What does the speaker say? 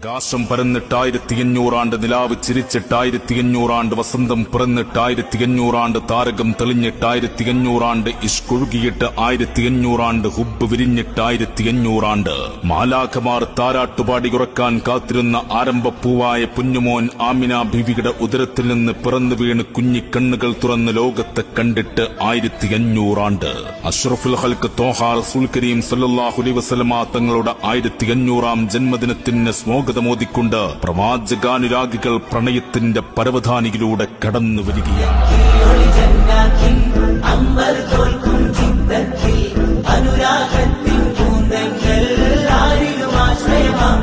ആകാശം പരന്നിട്ട് 1500 ആണ്ട്, നിലാവ് ചിരിച്ചിട്ട് 1500 ആണ്ട്, വസന്തം പിറന്നിട്ട് 1500 ആണ്ട്, താരകം തെളിഞ്ഞിട്ട് 1500 ആണ്ട്, ഇഷ്കൊഴുകിയിട്ട് 1500 ആണ്ട്, ഹുബ്ബ് വിരിഞ്ഞിട്ട് 1500 ആണ്ട്. മാലാഖമാർ താരാട്ടുപാടി ഉറക്കാൻ കാത്തിരുന്ന ആരംഭപ്പൂവായ കുഞ്ഞുമോൻ ആമിന ബീവിയുടെ ഉദരത്തിൽ നിന്ന് പിറന്നു വീണ് കുഞ്ഞിക്കണ്ണുകൾ തുറന്ന് ലോകത്തെ കണ്ടിട്ട് 1500 ആണ്ട്. അഷ്റഫുൽ ഖൽഖ് ത്വാഹ റസൂൽ കരീം സല്ലല്ലാഹു അലൈഹി വസല്ലമ തങ്ങളുടെ 1500-ാം ജന്മദിനത്തിന് സ്വാഗതമോദിക്കൊണ്ട് പ്രവാചകാനുരാഗികൾ പ്രണയത്തിന്റെ പരവധാനിയിലൂടെ കടന്നു വരികയാണ്. അനുരാഗത്തിൻ പൂന്തങ്ങൾ ആരിലും ആശ്രയമാം